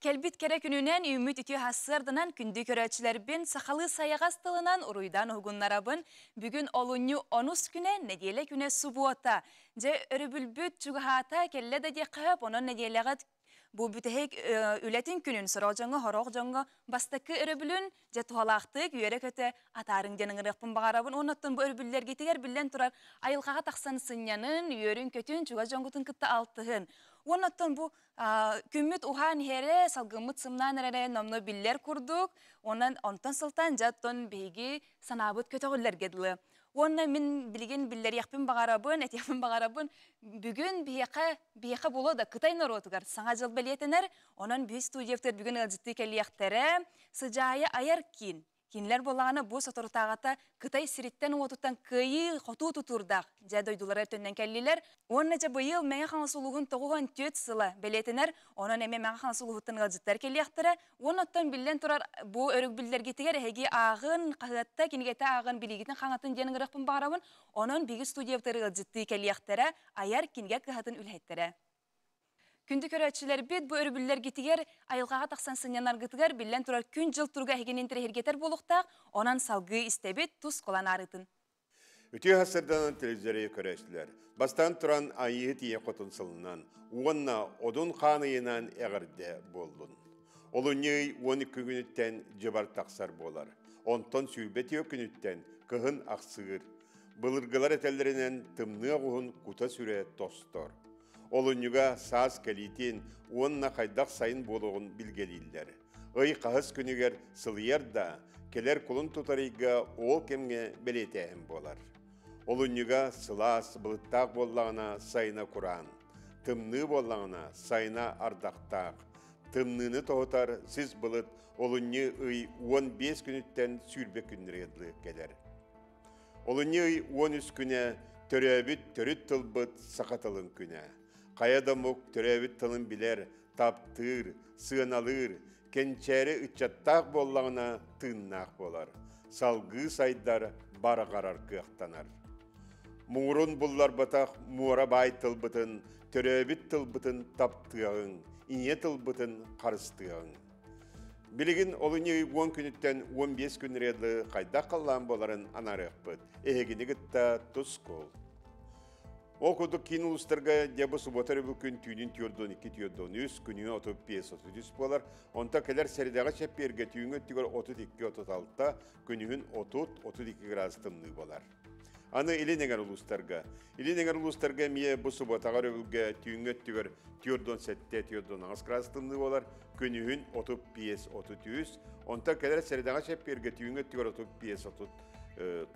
Kelbit kere gününen ümit ütü hasırdınan kündü köröçülerbin sahalı sayağaz tılınan uruydan hugunlarabın bugün olunyu 10 güne nediyele güne subuota. Je örübülbüt çugahata kelle de dekab onun nediyelegat bu bütehek ületin günün sorocanga horoğcanga bastakı örübülün je tuhalaqtık yere köte atarın janın rıqpın bağarabın onattan bu örübüller getiger billen turar ayılqağa taqsan sınyanın yörün kötün çuga jongutun kıtta altıhın. Onattan bu kümmüt uhan here salgımıt sımnan ere nomno biller kurduk. Ondan sıltan jatton beygi sanabıt kötüğüller gedili. Onna min bilgin biller yakpın bağarabın, et yakpın bağarabın. Bugün biyaka bulu da kıtay narotugar. Sana jıl belyetener, onun bir studiyefter bugün ılcıttı keliyaktere. Sıcaya ayar kin. Kinler bolağına bu sotorutağata kıtay siritten otuttan kıyı xotu tuturdaq. Jadoydulara tönnen kelliler. Onnaca bu yıl meğe xansuluğun toğuğun töt sıla belyetener. Onun eme meğe xansuluğuttan ılcıttar keliyaktere. Onattan billen turar bu örük biller getiger. Hegi ağın qahıtta kinigete ağın biligiten xanatın jenin ırıqpın bağırabın. Onun bigi studiyevteri ılcıttı keliyaktere. Ayar kinge kıhatın ülhettere. Kündü köröçüler bit bu örübüller gitiger, ayılgağa taqsan sınyanar gitiger, billen turar kün jıl turga hegenin terhergeter boluqtaq, onan salgı istebit tuz kolan arıtın. Ütü hasırdanan televizyarıya köröçüler. Bastan turan ayı tiye qotun sılınan, uğanna odun qanıyınan eğirde boldun. Olunyi 12 günütten cıbar taqsar bolar. Onton sürbeti günütten kıhın aqsığır. Bılırgılar etellerinden tımnığa uğun kuta süre tostor. Olunyuga saz kelitin uanna qaydaq sayın boluğun bilgeliyiller. Ay qahız günüger sılıyar da keler kulun tutarıga ol kemge belетеhem bolar. Olunyuga sılas bılıttaq bollağına sayına Kur'an. Tımnı bollağına sayına ardaqtaq. Tımnını tohutar siz bılıt olunyu 15 günütten sürbe günleriyadlı gelir. Olunyu 13 güne töröbüt törüt tılbıt sakatalın güne. Qayadamuk töröbüt tılın biler, taptır, sığınalır, kençeri ıçattaq bollağına tığınnaq bolar. Salgı saydar bara qarar kıqtanar. Muğrun bullar bataq, muğra bay tılbıtın, töröbüt tılbıtın taptığın, inye tılbıtın qarыстığın. Biligin olunyu 10 günütten 15 günleriyadlı qayda qallan boların anarıqpıt. Ehegini gıtta tuz kol. Okuduk kin uluslarga debı subotarı bugün tüyünün tüyordun 2 tüyordun 100 gününe 35 30 bolar. Onta keler seridağa çepperge tüyünü tüyür 32-36 günühün 30-32 graz tımlı bolar. Anı ili negar uluslarga. İli negar uluslarga miye bu subotağı bugün tüyünü tüyordun 7 tüyordun 9 graz tımlı bolar. Günühün 35-30 onta keler seridağa çepperge tüyünü tüyür 35-30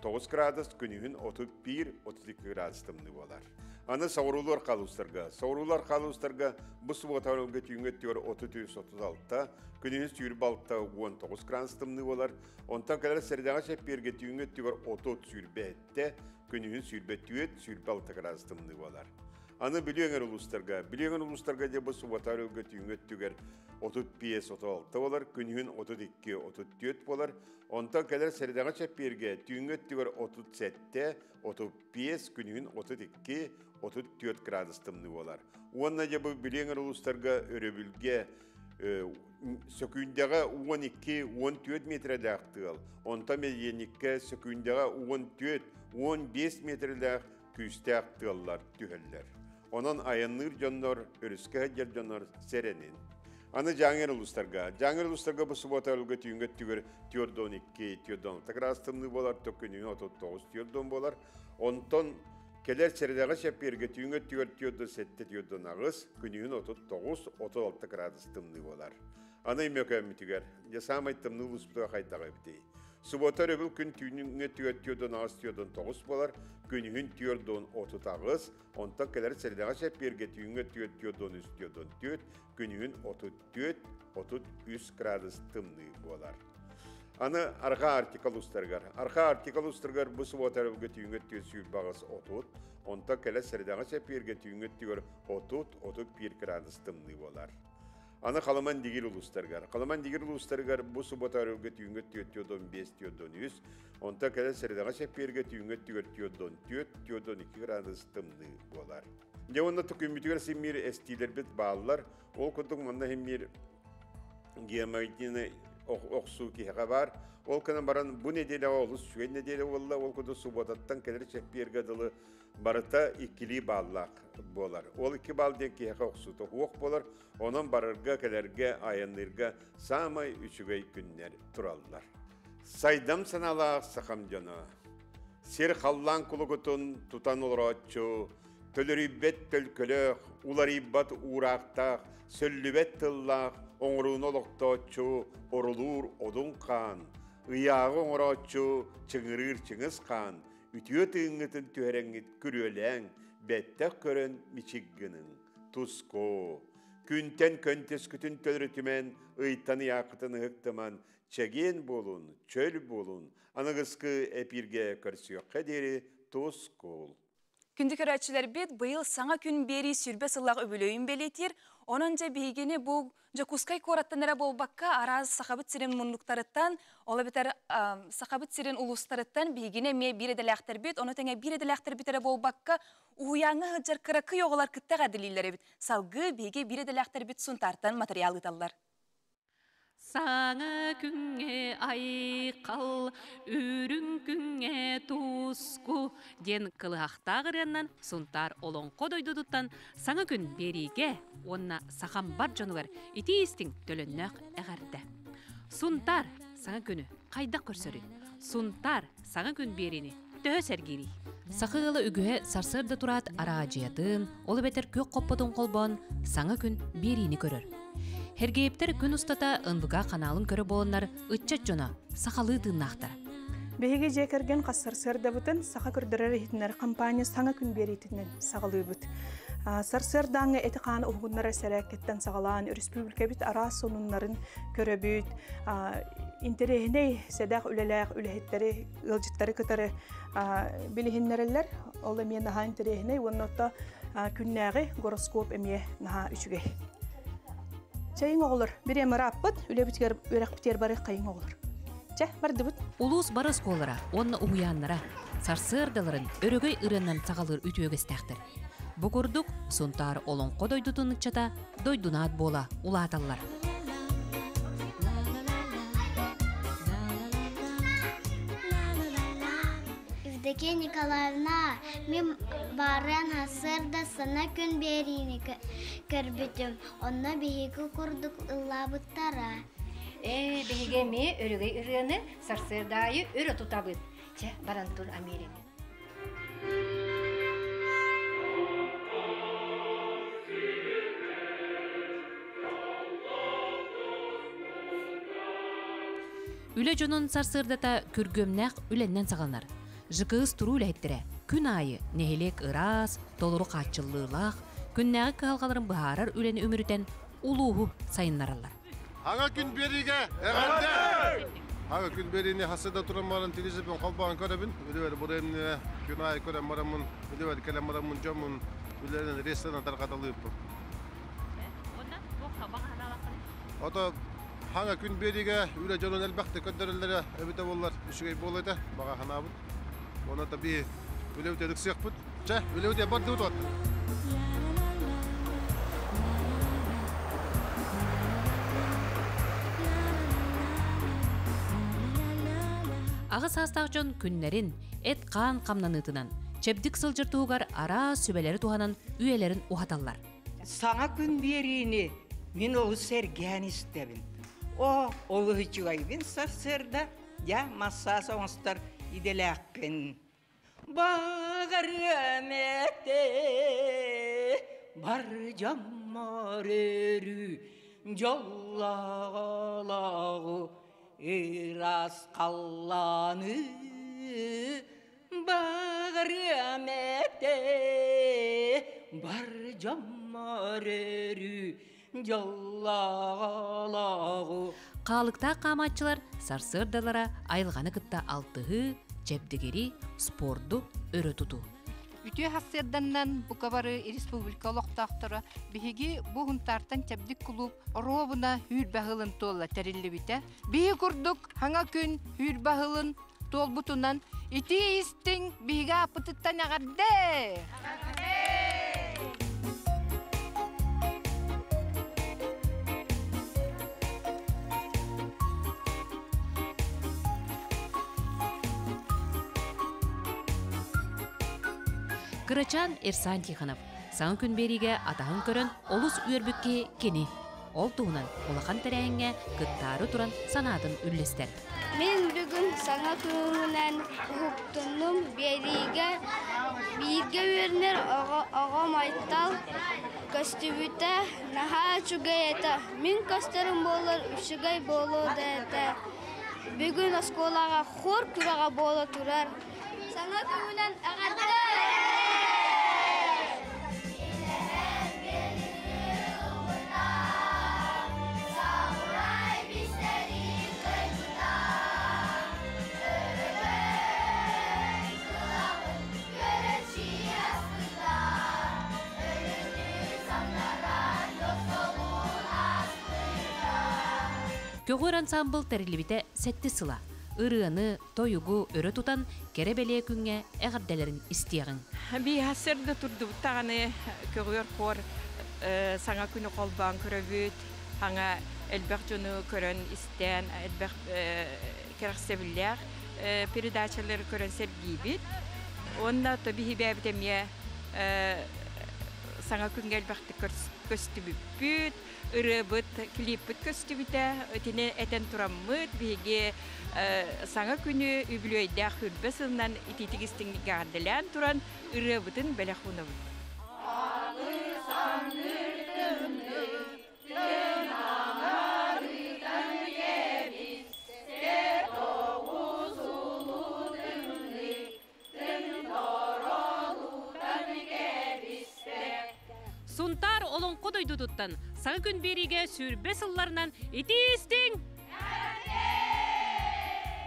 9 gradus günühün 31-32 gradus tımlı bolar. Anı savrular kalustarga. Savrular kalustarga bu subotağı tüyünü tüyür 33-36 günühün sürbalta 19 gradus tımlı bolar. Ondan kadar seridağa çepperge tüyünü tüyür 30 sürbette günühün sürbetüet sürbalta gradus tımlı bolar. Anı biliyorlar uluslarga de bu subotağı tüyünü tüyür 35-36 bolar, günühün 32-34 bolar. Ondan kadar seridağa çepperge tüyünü tüyür 37-35 günühün 32-34 gradus tımlı bolar. Ondan da bu biliyorlar uluslarga örübülge sökündəğə 12-14 metrədə axtığıl. Ondan medyenikə sökündəğə 14-15 metrədə küstə axtığıllar tühəller. Onun ayanır canlar, örüskə həcər canlar serenin. Anı Janger uluslarga bu subota ölgü tüyüngü tügür tüyordon 2, tüyordon 6 gradus tımlı bolar, tökünüğün 39 tüyordon bolar. Ondan keler seridağa çepperge tüyüngü tüyordon 7, tüyordon ağız, günüğün 39-36 gradus tımlı bolar. Anı imökəmmi tüger, yasamay tımlı ulusputuğa qaydağa bitey. Subota öbül gün tüyüngü tüyordon ağız, tüyordon 9 bolar, günüğün tüyordon 30 ağız, ondan keler seridağa çepperge tüyüngü tüyordon 3, tüyordon 4, günüğün 34-33 gradus tımlı bolar. Anı arka artikal ustargar bu subota öbül tüyüngü tüyordon bağız 30, ondan keler seridağa çepperge tüyüngü tüyordon 30-31 gradus tımlı bolar. Anı Kalaman digir uluslargar bu subota örgü tüyüngü tüyordon 5, tüyordon 100, ondan kadar seridağa çepperge tüyüngü tüyordon 4, tüyordon 2 gradus tımlı bolar. Ya onda tükümbütüger simmir estiler bit bağlılar, ol kuduk manda hemmir Гемайтины оқсу киһэҕэ бар. Ол кына баран бу неделе олус, шуен неделе олла ол куду субботаттан келер чекпиерге дылы барыта икили баллак болар. Ол 2 бал ден киһэҕэ оқсута уох болар. Онон барырга келерге айаннырга самай үчүгэй күннер тураллар. Сайдам саналаах сахам жана. Сер халлан кулугутун тутан олороччу, төлөрүббет төлкөлөөх, улариббат уурактаах, сөллүбет тыллаах, оңруун олоктооччу, орулуур одун каан, ыйаагы оңороччу, чыңырыр чыңыз каан, үтүө тыыңытын түһэрэҥит күрүөлээң, бэттэх көрөн мичиггынын, туско, күнтен көнтөскүтүн төлөрүтүмен, ыйттан ыяакытын ыһыктыман, чеген болун, чөл болун, анығысқы эпирге көрсіөкке дері тускул. Күнді көрәтшілер бет бұйыл саңа күн бері сүрбе сыллақ өбілөйін белетер, онынca бейгені бұл жакускай кораттаныра болбаққа араз сақабыт сирен мұндықтарыттан, ола бетер сақабыт сирен улустарыттан бейгені ме бір еделәқтер бет, оны тәңе бір еделәқтер бетері болбаққа уяңы ғыджар кыракы оғылар күттәға ділейлері бет. Салғы бейге бір еделәқтер бет сұнтартан материал ыталар. Саңа күңе айқал, үрін күңе туску, ден қылықтағырынан сұнтар олон қодойдудуттан саңа күн бериге, онна сақам бар жонугар итиістің төліннәқ әғарды. Сұнтар саңа күні қайда көрсөрі, сұнтар саңа күн берini төхі сәргері. Сақығылы үгіе сарсырды тұрат ара жиятын, олы бетер көк қоппытын қолбон саңа күн берini көрір. Хергейптер күн ұстата ынбыға қаналын көрі болынар үтчат жона сақалы тыңнақтар. Беге жекерген қасыр сырда бұтын сақа күрдірер етінер компания саңа күн беретінен сағалы бұт. Сарсырдаңы әті қан ұғынлар әсәрәкеттен сағалан республика біт ара сонунларын көрі бүт. Интерехіней сәдәқ үлеләқ үләхеттері, ұлжыттары күтары білігіннерелер. Олы мен наға интерехіней, оннотта күннәғі гороскоп әмие наға үшіге. Чайың оғылыр. Бір емір аппыт, үлі бүткер өрәқ бітер бары қайың оғылыр. Ча, барды бұт. Улус барыс қолыра, онны ұғыянлара, сарсырдаларын өрігөй ырыннан сағалыр үтіөгістәқтір. Бұқырдық, сұнтар олон қодойдутын ұтчата, дойдунат бола, улаталар. Евдокия Николаевна, мен барын асырда сана күн берini көрбүтүм. Онна бейгі құрдық ыллабыттара. Бейге ме өрігей ұрыны сарсырдайы өрі тұтабыт. Че, баран тұр Америка. Үле жонун сарсырдата күргөмнәк үленнен сағалнар. Жықыз тұру үләйттірі, күн айы, нехелек ырас, толыру қатчыллылақ, күннәгі қалғаларын бұхарар үлені өмірітен улуғу сайынларалар. Аңа күн бериге, әғәлді! Аңа күн берине хасыда тұран марын телезіпен қалбаған көребін, үлевер бұреміне күн айы көрем марамын, үлевер кәлем марамын жомын, үлерін ресторан тарқаталып. Ото аңа күн бериге үле жонын әлбәқті көндірілері әбіті болар үшігей болайды, баға қанабын. Оны таби үлеуде рүксек бұд. Жа, үлеуде барды ұт отты. Ағыз астақ жон күннерін әт қан қамнанытынан, чәбдік сылжыртуғар ара сөбелері туғанан үйелерін ұхаталар. Саңа күн берini мен олы сәрген істебін. Олы хүчігайбен сарсырда, я массасы оңыстар иделәкпен. Бағар әмәкте бар жаммар өрі, жоллағалағы ирас қалланы. Бағар әмәкте бар жаммар өрі, жоллағалағы. Қалықта қаматчылар сарсырдалара айылғаны кытта алтығы, жебдігері, спорду өрі тұту. Үтіе хасырданнан бұқабары республика олықтақтыры бігі бұғынтартан чәбдік клуб робына үйір бәғылын толла тәрілі біті. Бігі күрдік хаңа күн үйір бәғылын тол бұтынан ити істің бігі апытыттан ағарды. Кырачан Эрсан Тихонов. Саңа күн бериге атағын көрін олус үйербікке кені. Ол туынан олақан тәрәйінге күттары туран санадын үллестер. Мен бүгін саңа күнінен ұқтыным бериге бирге өрнер ағам айтал көстүбіті наға чүгейеті. Мен көстерім болыр үшігей болу дәді. Бүгін осколаға хор күраға болу тұрар. Саңа күнінен ағады! Көгөр ансамбл тәрілібіте сәтті сыла. Үріғыны, тойугу өрі тұтан керебеле күнге әғірделерін істеғін. Би хасырды тұрды бұттағаны көгөр қор саңа күні қолбан көрөбіт, аңа әлбәқ жоны көрін істен, әлбәқ керақсебілер, передачалары көрін сәргейбіт. Онда тобихи бәбітемге саңа күнге әлбәқті көсті бүппіт, ырыбыт, клиппыт көстүбіті, өтіне әтен тұраммыт, бейге саңа күні үбілуейді хүрбі сылынан итетігістің ғардылан тұран ырыбытын бәлі құныбыт. Сунтар олон қодойды тұттан, саңа күн бериге сүрбе сылларынан итистің!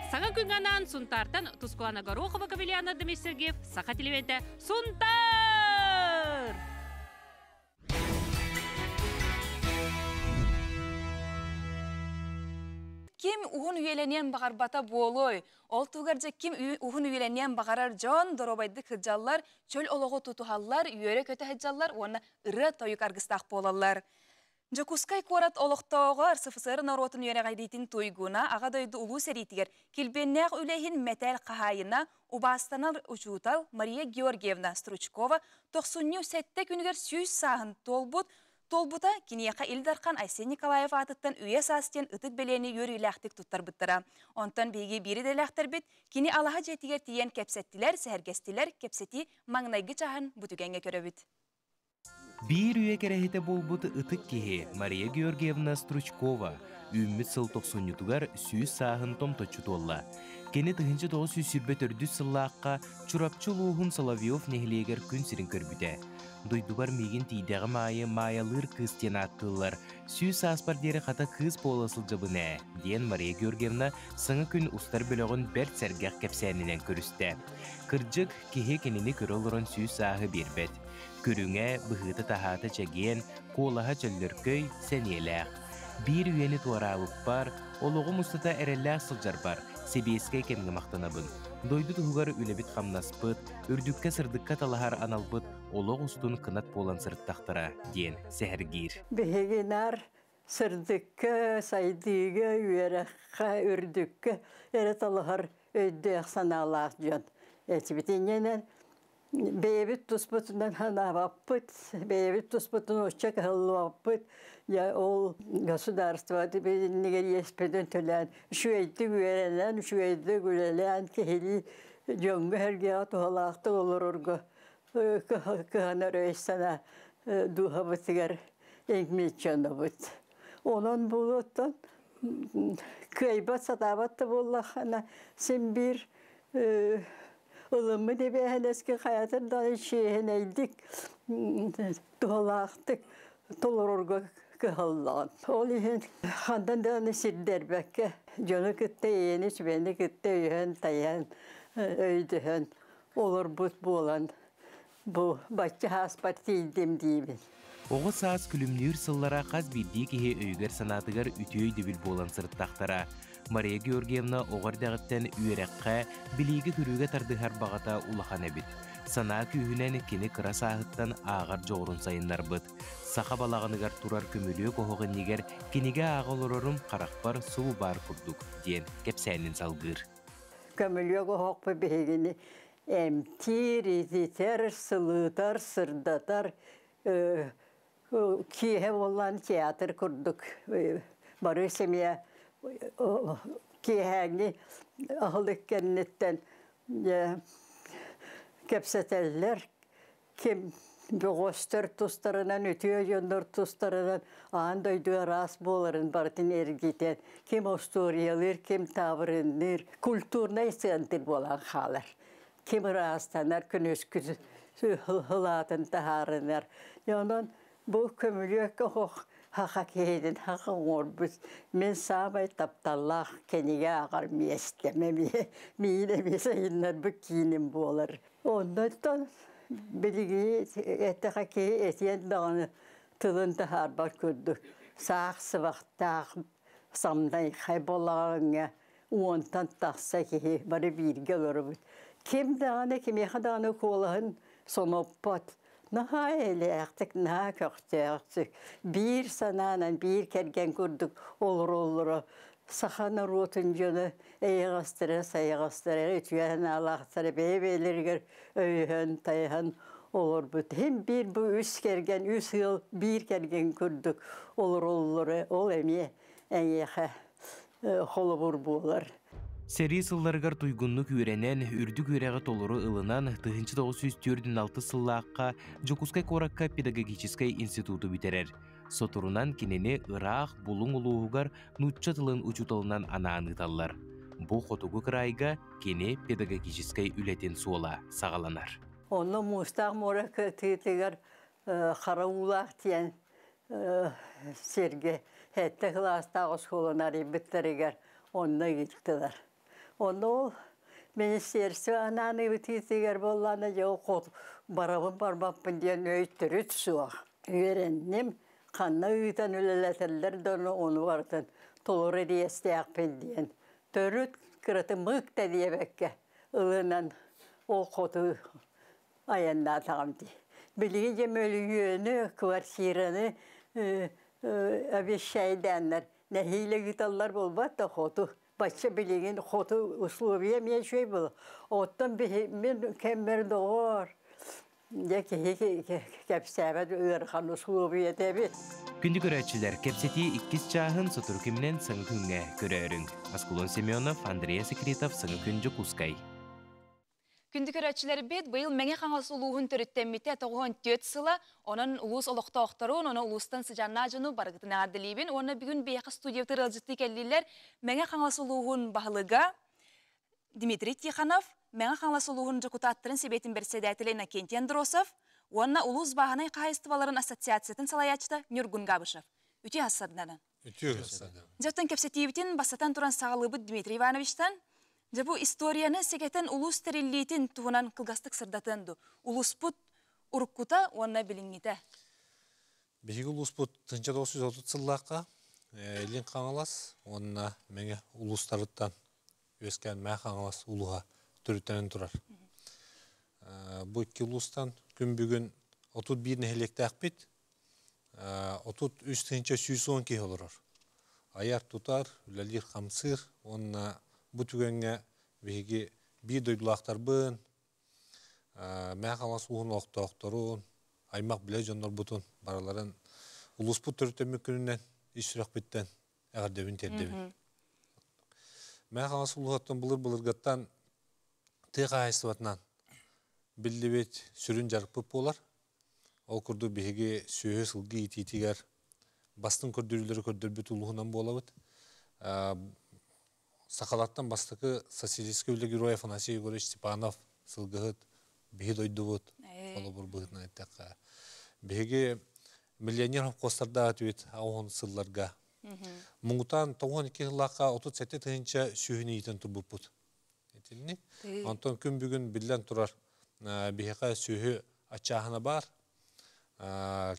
Саңа күн ғанан Сунтартан Тускуана Горохова Кавелиана Демеш Сергеев, Сақа телевенті Сунтар! Ким уғын үйеленен бағарбата болой. Ол туғаржа ким уғын үйеленен бағарар жон доробайды кыржалар, чөл олығы тұтуғалар, үйері көті хәджалар, оны ұры тойық арғыстақ болалар. Жокускай корат олықтауғар сыфысырын оротын үйері ғайдейтін тойгуна, ағадойды ұлу сәритігер, келбеннәғ үлейін мәтәл қағайына, Убастанар учутал Мария Георгиевна Стручкова 97 күнігер сүйіз сағын Толбута кинияқа Илдархан Айсен Николаев атыттан үйе састен ұтыт белені өріләқтік тұттар бұттыра. Онтан бейге бері дәләқтір бет, кини алаға жетігер тиен кәпсеттілер, сәргестілер, кәпсеті маңнайғы чағын бұтүгенге көрі бүт. Bir üye kerehite bolbutu ıtık kehe Maria Georgievna Struchkova, ümmit sıl 90'lıgar süyüz sağın tom toçut olla. Kene tıhınca 924 sıllıqqa Çurapçılığın Solovyov nehleger gün sirin körbüde. Duydubar megen tiydəği mayalır kız ten attıllar. Süyüz aspar deri qata kız polasıl jabına, diyen Maria Georgievna sыңы gün ustar bölüğün bert sərgəq kəpsənindən körüste. Kırcık kehe kenini körolurun süyüz sağı berbet. Körüңe bıhıtı tahata çəgən, kolaha çöllürköy səniyələq. Bir üyeni tuarabıp bar, oluğu mustata ərəlləq sılcar bar, sebeske kemge maqtanabın. Doydu tuğugar ülebit qamnaspıt, ürdükkä sırdıkka talahar analbıt, oluğ ustun kınat bolan sırttaqtara, diyen səhərgir. Beheginar sırdıkka, saydıga, üyerekka, ürdükka, ere talahar öydüq sanalaq jon. Etibitinen Beyevit tusputundan hanavapıt, beyevit tusputun hoşçak halvapıt, ya o государство bir yespeden tölen, şu eydi güveren, şu eydi güveren kehili jongu herge tuhalaqtı olur orgu, kıhanar öysana duhabıtıgar engmeçanabıt. Onun buluttan kıybat satabattı bollahana sen bir Olumlu de ben eski hayatımda şeyheneydik, tuhalaktık, tolorga kıhallan. Olihin handan da ne sidderbeke, canı kıtte yeniş, beni kıtte yühen tayan, öydühen, olur bu olan, bu başçı haspartiydim diyeyim. Oğu saas külümnür sıllara qaz bildiği kehe öyger sanatıgar ütüy debil bolan sırttaqtara. Maria Georgievna oğardağıttan üyerekka, biligi kürüge tardıhar bağata ulaqan ebit. Sana kühünen kini kıra sahıttan ağar joğrun sayınlar bıt. Saqa balağınıgar turar kömülüye kohoğun niger, kinige ağılororum qaraqbar suvu bar kurduk, diyen kepsənin salgır. Kömülüye kohoq bu behegini, emtir, iziter, sılıtar, sırdatar. Kihe olan tiyatr kurduk. Barı semeye kiheni ahlık kennetten kepseteller. Kim göster tustarından ötüyor yönler tustarından andaydı ras boların bartın ergiten. Kim ostoriyalar, kim tavrınır. Kulturna istendir bolan halar. Kim rastanar künüsküz hılatın taharınar. Yanan bu kömülüyor ki haqaq hedin haqaq orbuz. Men sabay taptallah kenige ağar miyestememi. Miyine mesayınlar bu kinim bolar. Ondan bilgi etaki etiyen dağını tılın taharbar kürdük. Sağ sıvaqtağ samday kaybolağına ondan taqsa ki bari bilgi oluruz. Kim dağını kim yaxadağını kolağın sonoppat. Naha eleyaktık, naha kökteyaktık. Bir sananan bir kergen kurduk olur. Sahana rotuncunu sayıgastıra, ütüyen Allah'tara beybelerger öyhen, tayhan olur bu. Hem bir bu üç kergen, 3 yıl bir kergen kurduk olur. Ol emi en yaha holubur bular. Seri sıllargar tuygunluk ürenен, үрдік üreğe toluru ılınan 1946 sıllıqqa Jokuskay Korakka Pedagogическай institutu biterer. Soturunan kineni Irak bulun uluğugar nutça tılın uçutalından anağınıtallar. Bu xotugu kırayga keni Pedagogическай ületin suola sağalanar. Onu Mustaq Morakka tığıtıgar xaravulaq diyen sergi hette hılasta oşkolunari bitterigar onunla gittiler. Onu ministersi ananı bittiler bollana yok barabın parmağın diyen öğüttürüt suğa. Öğrendim kanna öğüten ölelerler de onu vardı. Tolore diye isteyakpen diyen. Törüt kırıtı mık da diye bekke. Ilığından o kodu ayanda tamamdı. Bilgince mölüyünü, kvartiranı bir şey denler. Nehiyle gitarlar bulmak da kodu. Başka bilgin kodu uslubiye bir şey bul. Ottan bir kemer doğar. Ya ki kepsebet ırkan uslubiye tabi. Gündük öğretçiler kepsetiği ikiz çağın soturkiminen sağı künge görörün. Askulon Semyonov, Andrei Sekretov, sağı künce kuskay. Kündük öğretçileri bed bu yıl menge kanası uluğun törüttemmite toğun 4 sıla, onun ulus oluqta oqtarun, ona ulustan sıcanacını bargıtını adilibin, ona bir gün beyaka studiyo tırılcıtı kelliler menge kanası uluğun bahılıga Dmitri Tikhanov, menge kanası uluğun jokutattırın sebetin bersedetili Inokentiy Androsov, ona ulus bahanay qayıstıvaların asosiyatsiyatin salayaçta Nurgun Gabışov. Ütü hassadından. Ütü hassadından. Jaftan kepsetivitin basatan turan sağlıbı Dmitri Ivanovich'tan, bu istoriyаны segeten ulus terilitin tuhunan kılgastık sırdatandı. Ulus put urukkuta ona bilingite. Bihi ulus put 1930 yıllıqqa elin qanalas, ona menge ulustarıttan ösken mä qanalas uluğa türütenen turar. Bu iki ulustan gün bugün 31 nehelekte akbit, 33 tınca 112 olur. Ayar tutar, ülelir kamsır, ona bu tügenge vegi bir doydulaqtar bın, məqalas uğun oqtarun, aymaq bile jonlar butun baraların ulus bu törütönmük gününden iştirak bitten eğer devin terdevin. Məqalas uluğattan bulur-bulurgattan tıqa ayısıvatnan bildi bet sürün jarıpıp olar. O kurdu bihegi söğü sılgı iti-itigar bastın kördürülері kördürбүт uluğundan bolabıt. Сахалаттан бастыкы социалистский үлі Герой Афанасий Егорович Степанов сылгыгыт биһи дойдубут. Олы бур быгытна айтакка. Биһиги миллионер костарда атыт ауын сылларга. Муңутан 92 жыллакка 37 тыгынча сүйүнү итен турбуппут. Этинни. Антон күн бүгүн билен турар. Биһига сүйү ачаахына бар.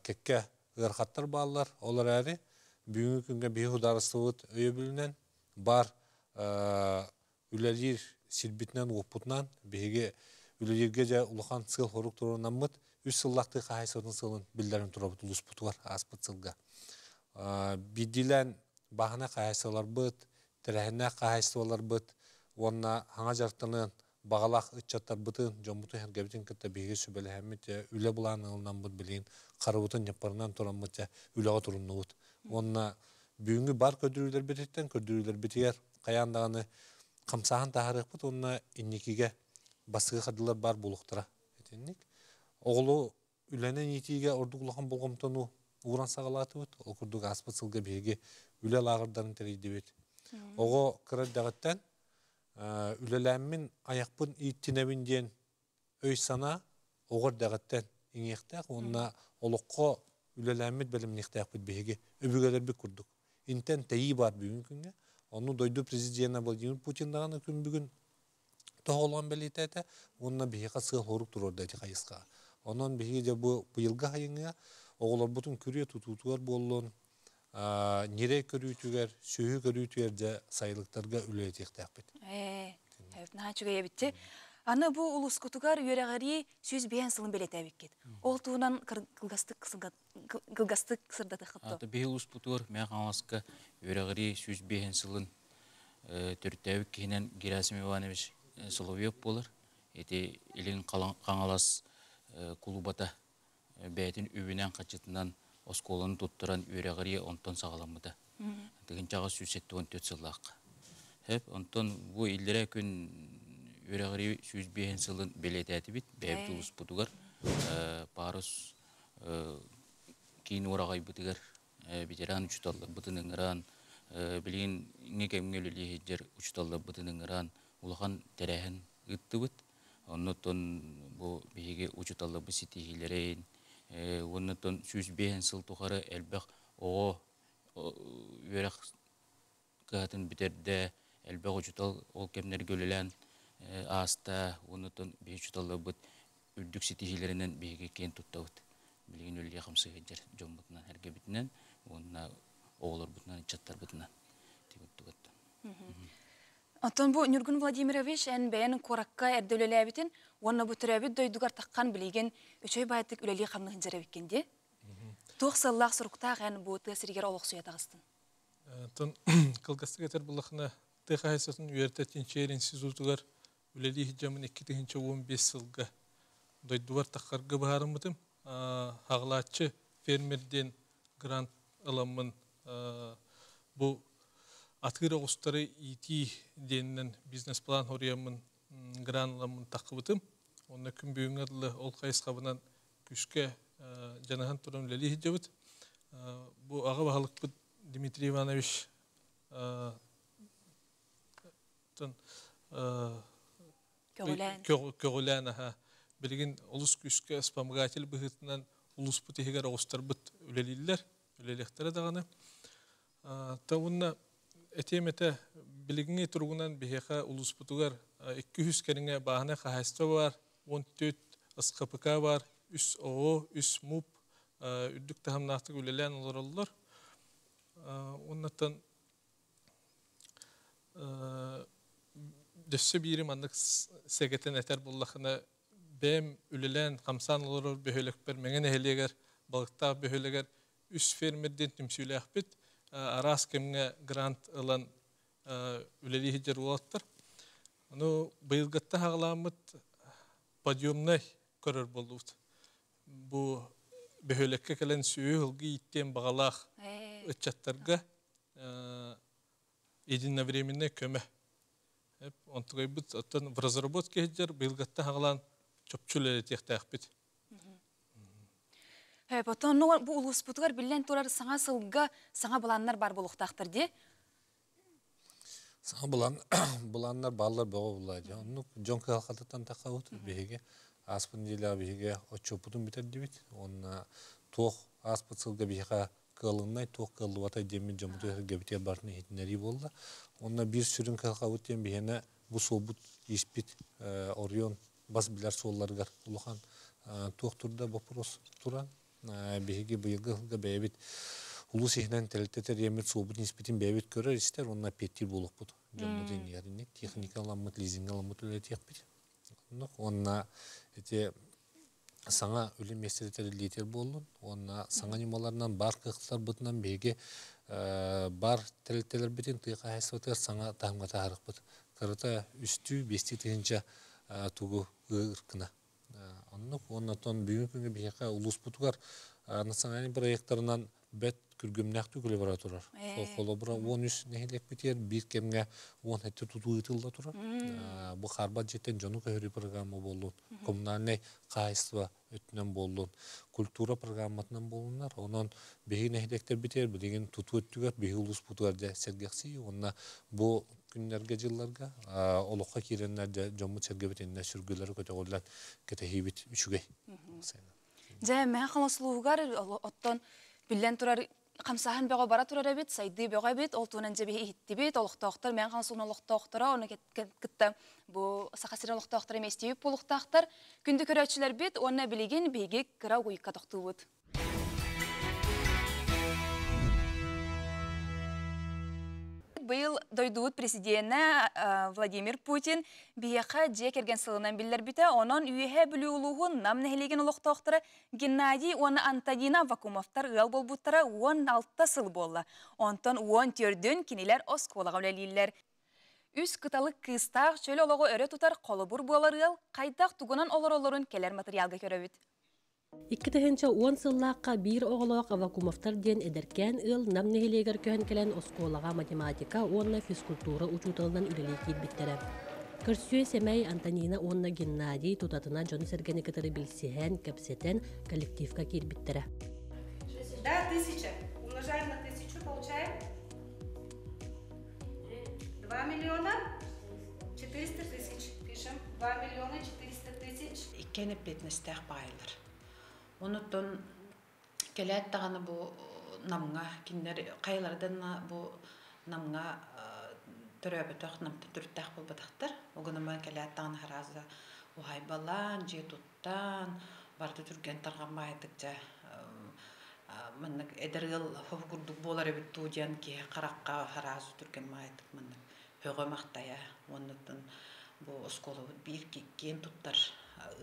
Кекке ырхаттар баллар. Олар әри бүгүнкү күнгө биһи ударыстыбыт өйөбүлүнөн бар. Ülelir silbitnen oputnan bege ülelerge ja uluhan sıl horuk turundan mıt 3 yıllaktı kahaysadın sılın billerin turabıt ulus putu var aspıt sılga. Bidilen bahana kahaysalar bıt, terehine kahaysalar bıt, onna hana jartının бағалақ ытчаттар бұтын, жомбұты әргебітін кітті бейге сөбелі әмет, үлі бұлан ылынан бұд білейін, қарыбытын япарынан тұран мұт, үліға тұрынны ұт. Онына бүгінгі бар көдірілер бітеттен, көдірілер бітігер қаяндағаны қамсаған тағарық бұд, онына иннекіге басығы қадылар бар болуқтыра. Оғылы үләнен етіге ордуғылған болғымтыну уғран сағалаты бұд, ол күрдігі аспыт сылға бейге үлі лағырдарын тәрейді бет. Оғы кірі дағыттан үлеләмін аяқпын иттінәбін ден өй сана оғыр дағыттан еңектәк, онына олыққа үлеләмін бәлімін ектәк бұд бейге өбігелер бі күрдік. Интен тәйі бар бүгін күнге. Оны дойды президиена Владимир Путин дағаны күн бүгін тоғылған бәлейті әті, онына бейге сығыл хорық тұрорды әті қайысқа. Онын бейге бұйылға хайыңға оғылар бұтын күре тұтуытуар болуын, нере көрүйтүгер, сүйі көрүйтүгер де сайылықтарға үлі етектәк бет. Нағачуға ебітті. Аны бұ ұлыс күтігар үйерағари сөз бейін сылын белет әбеккет. Ол туынан қылғастық сырдады қыпты. Аты бей ұлыс күтігар мәң қаңласқа үйерағари сөз бейін сылын түртті әбек кейінен Герасим Иванович Соловьев болыр. Еті елін қаңалас клубата бәйтін өбінен қачытынан осколын тұттыран үйерағари онтон сағаламыда. Дегін жаға сөзетті 14 сыллаққа. Онтон бұл елдері күн үйерағари сөз бейін сылын белет әті бет, бәйбіт ұлыс бұтығар, парус кейін орағай бұтығар, ветеран ұчыталды бұтының ұран, білген не кәмгел өлейдер ұчыталды бұтының ұран, ұлған тәрәхін ұтты бұт. Оннотон бұл бейге ұчыталды бұл сетихилерейін, оннотон сөз бейін сыл тұқары әлбәқ оғы үйерақ қағатын бітерді әлбәқ ұчытал ол кәмнер көлілән аста, оннотон бей ұчыталды бұт үрдік сетихилерінен бейге кен тұтта бұт. Білген өлі қамсығы жер жон бұтынан әрге бітінен, онына оғылар бұтынан, чаттар бұтынан. Антон бұл Нұргүн Владимирович ән бәйінің қораққа әрдөлелі әбітін, онына бұтыр әбіт дойдығар таққан білеген өчөй байаттық өлелі қамнығын жер әбіккенде. Тоқсаллақ сұрықтақ ән бұл тәсіргер олық сұя тағыстын. Антон қылғастық әтер бұлақына тұға әсетін үйертәттен шер институтығар өлелі хиджамын 2-15 сылға дойдығар таққарға бағарым бұтым. Ағылатшы фермерден грант аламын бұл Атқыры ұстары ити денінің бизнес-план орыямын грануламын таққыбытым. Онына күн бүйін адылы ол қайыс қабынан күшке жанахан тұрын ләлі хиджабыт. Бұл аға бағалық бұд Дмитрий Иванович көгілән білген ұлыс күшке спамғател бұғытынан ұлыс бұд егер ұстар бұд өлелілер, өлелектері дағаны. Тауынна Этемете билигинге тургунан бихеха улус бутугар 200 керинге бахана хахаста бар, 14 СКПК бар, 3 ОО, 3 МУП, үддік тахамнақтық өлелән олар олар. Оннаттан дөссі бейрім андық сәгетін әтер боллақына бәм өлелән қамсан олар бөхелік бір мәңін әхелегер, балықтақ бөхелегер 3 фермерден түмсеулі ақпет, Арас кемге грант алан үлелі хиджер олаттыр. Бұйылғатта ғаламыт подъемнай көрір болуыд. Бұл бөхөлекке кәлін сүйі ғылғы иттен бағалақ үтчаттарға единовременне көмі. Онтығай бұд в разработке хиджер бұйылғатта ғалан чөпчүлі текті ақпет. Потом бұл ұлыс бұтығар білен тұрар саңа сылға саңа бұланнар бар болуқтақтыр де? Саңа бұланнар балар бұға бұлайды. Жон қалқатыттан таққа өтір бейге. Аспын дейлі бейге отчопудын бітер дебет. Онына тоқ аспын сылға бейге қылыннай, тоқ қылы ватай демен жамыды гәбітер барыны етінәрі болды. Онына бір сүрін қалқа өттен бейгені бұл событ еспет Орион бас білер солларғар ұлыған тоқ тұрда бопырос тұран. Беге бұйылғы бәйбет ұлыс ехінен тәліттетер емет событ неспетін бәйбет көрер істер, онына петтер болып бұд. Жамыдың еріне техника аламыд, лизинг аламыд өлі текпет. Онына саңа өлі местеретер летер болын. Онына саңа немаларынан бар қықсылар бұдынан беге бар тәліттелер бетін тұйқа әсіватыр саңа тағымға тағырық бұд. Қарыта үсті бесті тегінші тугу ыркына. Оннан бүгүнкү күнгө бияка улус бутугар национальный проекттарынан бет күргөмнәк түгеле бара турар. Сол коло бара 13 нехилек битер бир кемге 10 хетте тутуу ытылда турар. Бу харбат жеттен жону көрү программа болду. Коммунальный кайство өтүнөн болду. Культура программатынан болдулар. Онон беги нехилектер битер деген тутуу өттүгөр беги улус бутугар да сергекси. Онна бу күннәргә җилләргә олыққа киреннәрдә җомму сергебетендә сүргүләр көтөгөлләр кетехибит үчүгә. Жә мен хамаслуугар оттон билен турар камсахан бего бара турар бит, сайды бего бит, ол тунан жебе хитти бит, олуктоктор мен хамсуун олуктоктора, оны кеткитте бу сахасыр олуктоктор эместип булуктактар, күндү көрөчүлөр бит, оны билеген беге кыра уйка токтубут. Был дойдуут президентна Владимир Путин бияқа же керген сылынан билер бите, онон үйе білі улуғын нам нәхелеген олықтоқтары Геннадий оны Антонина Вакумовтар ыл болбуттара 16 сыл болла. Онтон 10 төрдін кинелер осколаға үлелейлер. Үс кыталық кыстақ чөлі олығы өрі тұтар қолыбыр болар ыл, қайдақ туғынан олар-оларын келер материалға көрөбіт. 2010 сыллаққа бір оғылық Авакумовтар ден эдеркен ыл нам нехелегер көхін келен осколаға математика, онна физкультура учутылынан үлелей кейтбіттері. Көрсүйе семей Антонина онна Геннадий тутатына жоны сергені кітірі білсіген, кәпсетен коллективка кейтбіттері. Да, 1000. Умножаем на 1000, получаем 2 миллиона 400 тысяч. Пишем 2 миллиона 400 тысяч. Иккені бетнестәқ байылыр. Онуттон келет тағаны бұл намға, киндер қайлардан бұл намға түрөбі тоқ намты түрттәқ бұл бұтақтыр. Оғынымын келет тағаны харазы ұғай балан, же тұттан, барды түрген тарған майдық жа. Мұнық әдіргіл ғұрдық болар өбіт тұудиян ке қараққа харазы түрген майдық мұнық өғі мақтая. Онуттон бұл ұсколы бір кен тұттар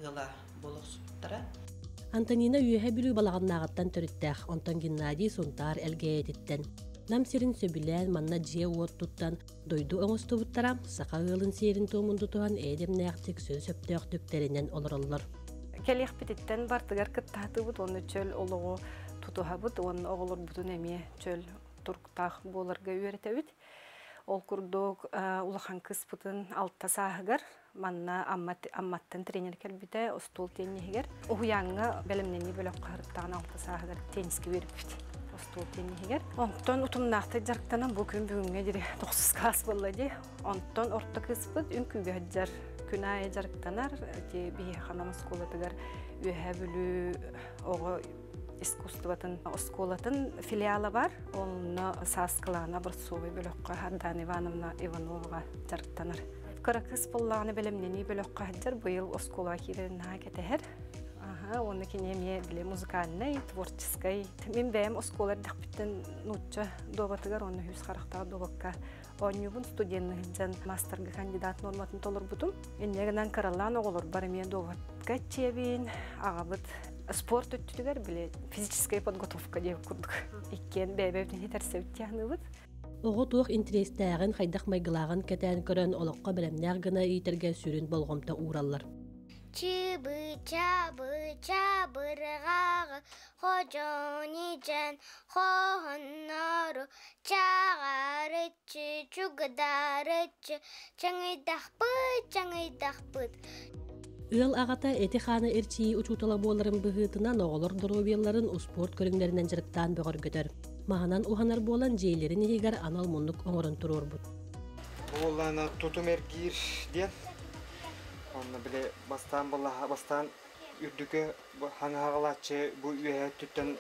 ұла болық сұттара. Антонина үйе білу балағаннағыттан түріттәқ, онтан Геннадий сонтар әлге етіттен. Нам серін сөбілен манна же от тұттан дойду оңысты бұттара, сақа ғылын серін томынды туған әдем нәқтік сөз өптіғ төктерінен олырылыр. Келеқ бітеттен бартығар кыттаты бұд, оны чөл олығы тұтуға бұд, оны оғылыр бұдын әме чөл тұрқтақ боларға үйереті бұд. Ол күрдік улахан кыз бұдын алтта сағығар, манна амматтан тренер келбіде, остол теннегер. Уғуянға бәлімнені бөлік қағырттаған алтта сағығар теніске беріп біді. Остол теннегер. Онтон ұтымнақты жарықтанан бұл күн бүгінге дере 9 қас болады. Онтон орта кыз бұд, үн күге жар күн айы жарықтанар, бейе қанамыз қолатығар үйе бүлі оғы искусствотын осколатын филиалы бар. Оны саскалана Борцовой бөлөккө Хаддан Ивановна Ивановага жарыктанар. Каракыс болланы белемнени бөлөккө хаджар быйыл оскола киренна кетер. Оны кинеме биле музыкальный, творческий. Мен бәм осколар дақпиттен нутча добатыгар, оны хүз қарақта добакка. Онюбун студентный жан мастерга кандидат норматын толыр бутум. Еннегінен каралан оғылыр бар мен добатка чебин, ағабыт спорт өттүгер биле физическая подготовка деп курдук. Иккен бәбәбден хетерсе өттяны бут. Оғы туық интерестәғын қайдақ майгылағын кәтән көрін олыққа білімнәр гына итерге сүрін болғымта уралар. Чыбы, чабы, чабырғағы, хожони жан, хонару, чағарычы, чугдарычы, чаңайдақпыт. Ыл ағата әті қаны әрчейі ұчутала боларын бұғытынан оғылыр дұробияларын спорт көріңдерінен жырықтан бұғыр көтір. Мағанан ұғанар болан жейлерін егер анал мұндық оңырын тұрор бұд. Болана тұтым әргер ден. Оны біле бастан үрдігі хаңағалатшы бұл үйе түттен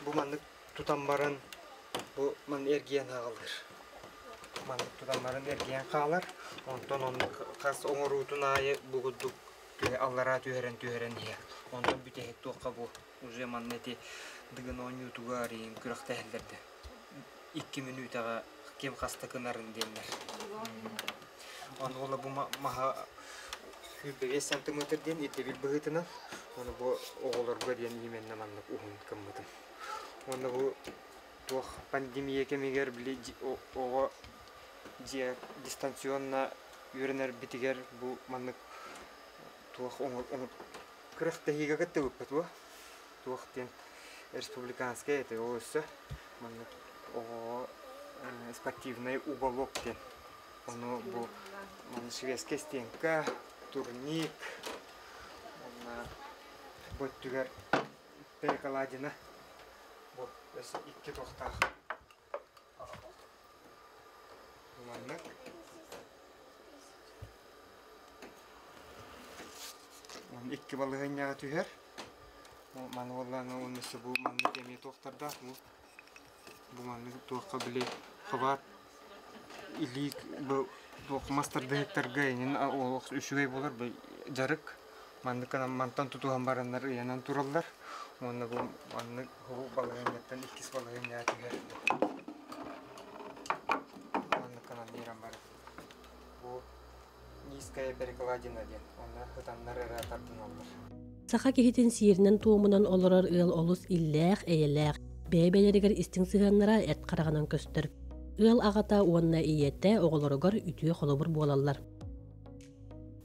бұл маңдық тұтан барын бұл маңд әрген ағалыр. Маңдық тұтан барын әрген қалар. Онтон оны қас оңыр ұтын айы бұғыдық аллара түйерен е. Онтон бүтәйік тоққа бұл уже маңнеті дығын он ютуға арейін күріқті әлдерді. 2 минутаға кем қасты кынарын деймдер. Оны олы бұл маға 5 сантиметрден етебіл бұғытынан, оны бұл оғылыр көрген еменні маңнық ұғын кіммітім. Оны бұл пандемия кемегер біле оғы дистанционна үйренер битигер бу маннык туах оңор кырыхта хига кетте өппет бу туахтен республиканский это осы маннык о спортивный уголок тен оно бу шведский стенка турник вот түгер перекаладина вот осы икки тохта маннык икки балыгыняга түгер маны олланы онысы бу маннык эме тохтарда бу маннык тохка биле кабат илик бу мастардыктарга энен ол үшүгөй болор бу жарык мандыкана мантан тутуган барандар янан тураллар оны бу маннык ху балыгынятан иккис балыгыняга түгер мандыкана неран бар бу низкая перекладина ден оны хытаннар эратардын аллар Саха кихитин сииринен туумунан олорор ыл олус иллээх эйэлээх бэйбэлэригэр истиң сыганнара эт караганан көстөр. Ыл агата уонна ийетте оголорогор үтүө холобур буолаллар.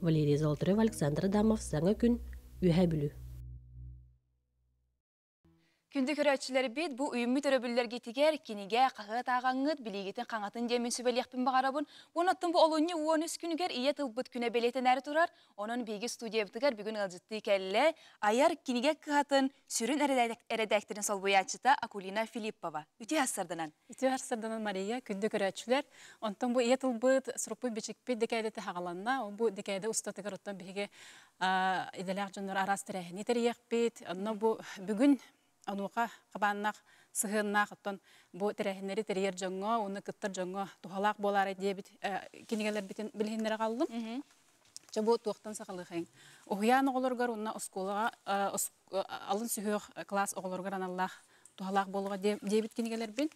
Валерий Золотарев, Александр Адамов, Саңа күн, Үһэ бүлү. Күнді көрәтшілер бет бұл үйімі төрөбүллерге тегер, кенеге қағыт ағаңыт, білегетін қаңатын демен сөбелеқпін бағарабын. Онаттың бұл олуыны уоныз күнігер ие тылбыт күні белетін әрі тұрар. Оның бейгі студия бұтығар бүгін ғылжытты кәлі аяр кенеге қағатын сүрін әрәдәктерін сол бұятшыта Акулина Филиппова. Үте асырдынан. Үте асырдынан Мария, күнді көрәтшілер. Онтың бұл ие тылбыт сұрпы бечікпет декәйдеті хағаланна, бұл декәйді ұстатығыр оттан бейге иделәқ жонлар арастырәхіне тәрияқпет. Бүгін Ануқа қабаннақ, сығыннақ, оттан бұл тәрәхінері тәрер жоңға, оны күттір жоңға тухалақ болары дейбіт, кенегелер бітін білгендері қалдым. Бұл туақтан сақалы қайын. Оғиян оғылырғар, онына осколыға, алын сүйіқ класс оғылырғар аналлақ тухалақ болуға дейбіт кенегелер бін.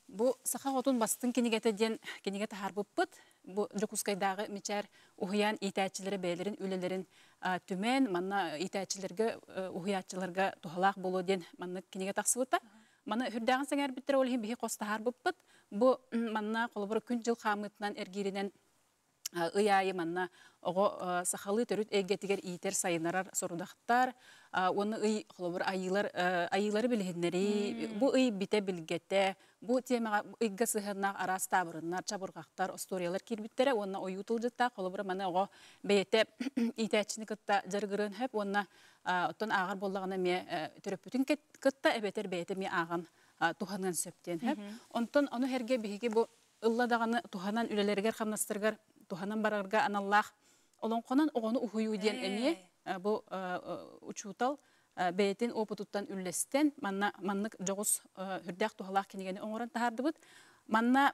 Бұл сақа отын бастың кенегеті харбып бұд. Бұл Жокускайдағы мечар оғиян итәтчілері бәйлерін, өлелерін түмен, манна итәтчілерге, оғиятчыларға тухалақ болу ден манна кенеге тақсыбыта. Манна хүрдәғын сәңәр біттір олығын бігі қоста харбып бұд. Бұл манна қолыбыр күн жыл қамытынан әргерінен ыяйы манна оғы сақалы төріт әйгетігер иетер сайынарар сорудақтар, оны ый қолыбыр айылары білгеннері, бұл ый бите білгетті, бұл темаға ыйға сығынақ арас табырынар, чабырғақтар, историялар кербіттері, оны ойутыл жытта, қолыбыр мана оғы бәйеті итәчіні күтті жарғырын хөп, оны оттан ағыр болағына ме түріп бүтін күтті, әбетер бәйеті ме ағын туханған сөптен хөп. Онтан оны herге бігі бұл ылладағаны туханан үлелергер қамнастырғар, туханан барарға аналлах олонқонан оғыны ухую ден әме бұл учутал бәйтін опытуттан үллестен маннык жоғыз хүрдәқ тухалақ кенегені оңыран тахарды бұд. Манна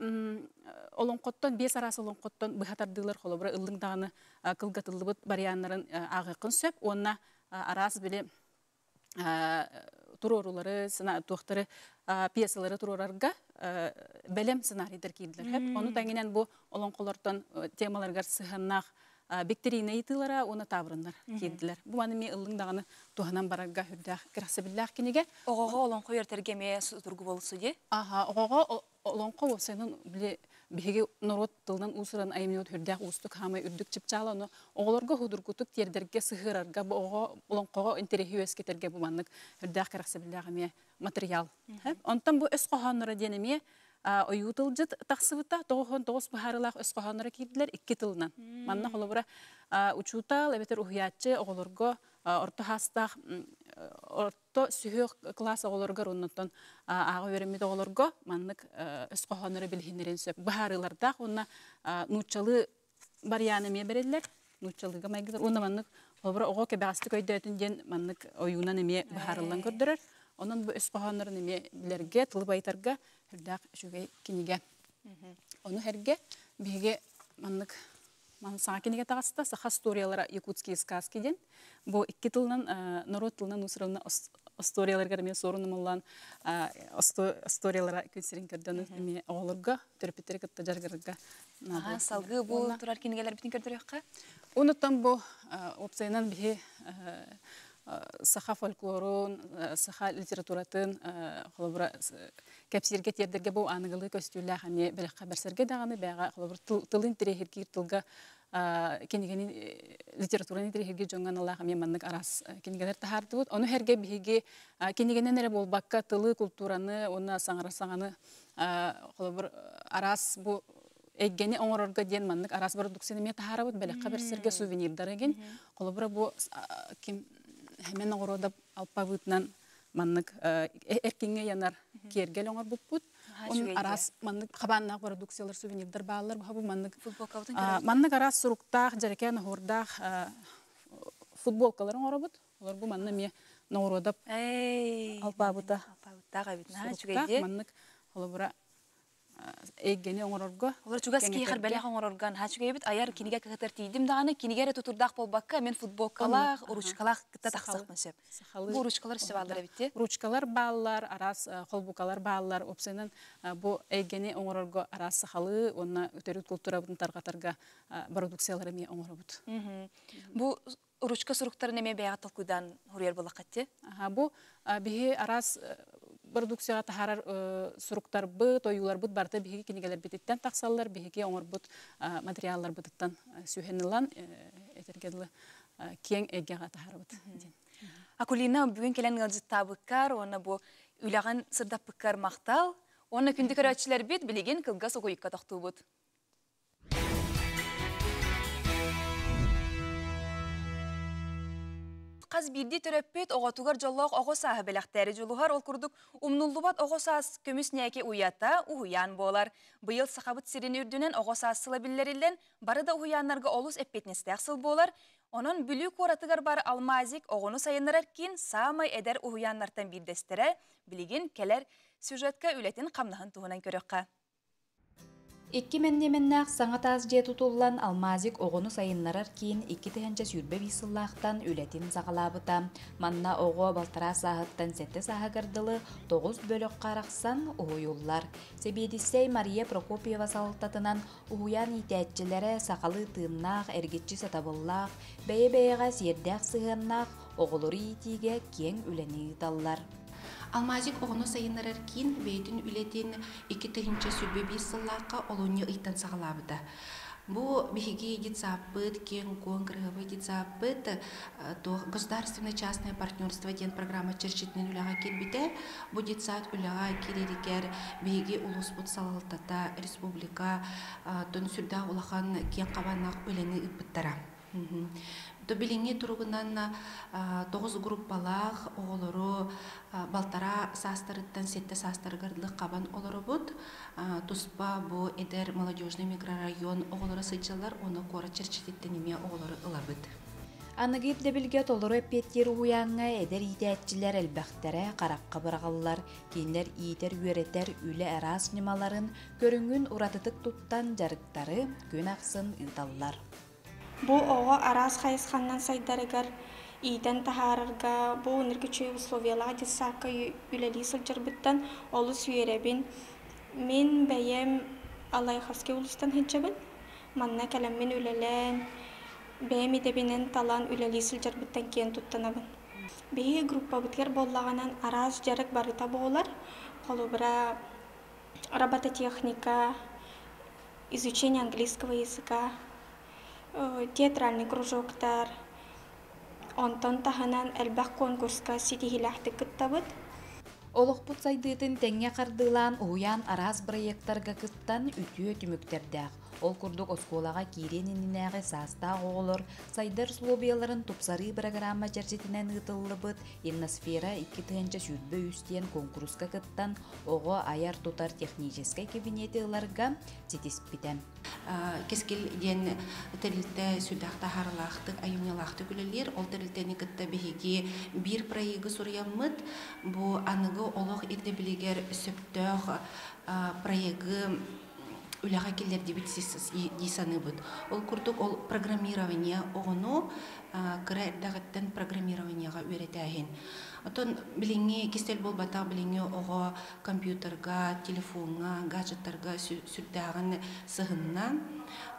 олонқоттан, бес арасы олонқоттан бұхатардылар қолыбыра ылдыңдағаны қылғатылды бұд бариянларын ағықын сөп. Онна арасы біле турорулары, туақтары, пьесалары турорарға бәлем сценарийдер кейділер. Оны тәңінен бұл олонқолардан темаларғар сығыннақ бектерина етілері, оны табырындар кейділер. Бұл маны мен ұлыңдағыны туғанан барарға хүрдәқ кірақсыбілләқ кенеге. Оғаға олонқо ертергеме тұрғы болысы де? Оғаға олонқо осайның біле беге народ тылынан усыран айымнет хүрдәқ устық хамай үрдік чіпчалы, оны оғыларға худыргутық тердерге сығырарға, олонқоға интерехи өскетерге бұл маннық хүрдәқ кірақсыбілләғыме материал. Онтан бұл өс қоғанлары денеме ойутыл жыт тақсыбыта, тоғын тоғыз бұхарылақ өс қоғанлары кейділер 2 тылынан. Манна қолыбыра учутал, әбетер ұхиятчы оғылырға орто хастақ, орто сүйіқ класс оғылырға оннаттан аға өремеді оғылырға маннық өс қоғанлары білгенерін сөп. Бұхарылардақ, онна нұтчалы барияны ме берелер, нұтчалыға майгылар. Онна маннық қолыбыра оға кебағасты көйді ден маннық ойуынан еме бұхарылан көрдірер. Onun bu ösqohanların emelerge, tılıp aytarga, hürdaq şügey kiniga. Onu herge, bihige manlık, sağa kiniga tağısıda, sağa storiyalara Yakutskiy сказки den. Bu 2 tılından, narod tılından usırılına storiyalarga men sorunum olan storiyalara kötserin kördünü eme oğulurga, törpetleri kıtta jargırga. Salgı bu turar kinigeler bitin kördür yoqqa? Onuttan bu opsayından bihi saha folklorun, saha literatуратын, холобра кәпсирге тердерге бұл анығылы көстүлі әме біліққа бәрсерге дағаны бәға холобра тылын тірехерге тылға кенигени литератураны дирехиге жоңган Аллах мен маннык арас кенигелер тахарды бут. Оны херге биге кенигенен эре болбакка тылы культураны, оны саңаны холобур арас бу эггени оңорорго ден маннык арас продукцияны мен тахарабыт белекка бер серге сувенирдар эген. Холобур бу ким hemen оңородап алпабытнан маннык эркинге янар кергел оңор буппут. Он арас маннык хабаннак продукциялар сувенирдар баалар бу маннык маннык арас суруктак жарекен хордак футболкалар оңоробут. Олар бу манны ме оңородап алпабыта маннык холобура эггени оңорорго. Олар чугас кийхар белек оңорорган хачуге бит аяр киниге кытар тийдим даганы кинигере тутурдак болбакка мен футболкалар, уручкалар кытта таксакмын сеп. Бу уручкалар себалдар битти. Уручкалар баалар, арас холбукалар баалар опсенен бу эггени оңорорго арас халы, онна өтөрүт культурабын таргатарга продукциялары ме оңоробут. Бу уручка суруктары неме беягатыл куйдан хурьер болакатти? Бу бихи арас продукцияга тахарар суруктар быт, оюлар быт барты биһиги кинигелер бититтен таксаллар, биһиги оңор бут материаллар бытыттан сүйхенилан этергедлы кең эгега тахарбыт. Акулина бүгүн келен ылжыттабыккар, оны бу үлаган сырдаппыккар мактал, оны күндү көрөчүлөр бит билеген кылга согуйукка токтубут. Қаз бирди төрөппет оғатугар жоллоқ оғосағы белақтәрі жолуғар ол күрдік умнуллубат оғосас көміс нәке уята уйан болар. Бұйыл сақабыт сирен үрдінен оғосас сыла білдерілден бары да уянларға олус әппетнесті ақсыл болар. Onun büyük oratıgar bar almazik oğunu sayınlar kin samay eder uyanlardan birdestere bilgin keler süjetka ületin kamnahın tuğunan körökka. Ikki mennemennak saŋataz je tutullan almazik oğunu sayınlarar kin ikki tehence sürbe bisillahtan ületin sağalabıta. Manna oğu baltara sahıttan sette sahagırdılı 9 bölük qaraqsan uhuyullar. Sebedissey Maria Prokopieva saltatınan uhuyan itiyatçilere saqalı tığınnaq, ergitçi satabıllaq, beye-beyeğe serdaq sığınnaq, oğuluru itiге ken üleni dallar. Almazik oğunu sayınlarar kin beytin ületin 2 tehence sürbe bisillahqa olunyu ıhtan sağalabıta. Bu бихиги дитсапыт, кен конкурсовый дитсапыт, то государственно-частное партнерство ден программа черчитнен уляга келбите, бу дитсат уляга кирерикер бихиги улуспут салалтата республика тон сүрда улахан кен кабаннак үлени ыппыттара. То билинги туругунан 9 группалах оголору балтара састырыттан сетте састыргырдык кабан олоробут. Туспа бу эдер молодежный микрорайон оголору сычалар оны кора черчитеттениме оголору ылабыт. Аныгып дебилге толору эппеттер уянга эдер итәтчилер элбәхтәре каракка быргаллар, кинлер итер үеретер үле арас нималарын көрүнгүн уратытык туттан жарыктары күн аксын ыталлар. Бу оға арас хайысқаннан сайдарыгар иден тахарырга, бу ныргычы условиялар дисака үлели сылжырбыттан олы сүйеребин. Мен бәйем Алайхаске улыстан хенчебін. Манна кәлеммен үлелен, бәйем идебінен талан үлели сылжырбыттан кен туттанабын. Бейі группа бүткер боллағанан арас жарык барыта болар. Қолубыра робототехника, изучение английского языка, театральный кружоктар, онтон таханан әлбәк конкурска ситихилахты кыттабыт. Олықпут сайдытын тәңе қардылан уян арас проекттарға кыттан үтіе түміктердәк. Ол күрдік осколаға киренінінәғі саста оғылыр, сайдар слобияларын тупсары программа жаржетінен ұтылы бұд, инносфера 2 тәнче сүрбі үстен конкурска кыттан оғы аяр тутар техническай кабинеті ұларға жетеспітен. Кескел ден тәрілті сүдақта харылақтық, айымнелақты күлелер, ол тәрілтені кытта бігеге бір проегі сұрыяммыд, бұл анығы олық ерді білегер сөптөғ проегі Уляга келер дебитсіз дейсаны бұд. Ол күрдік ол программирование оғыну кірі әрдағыттен программированияға өретәйін. Отон біліңе кестел болбата біліңе оғы компьютерға, телефонға, гаджеттарға сүрдәғын сығынна.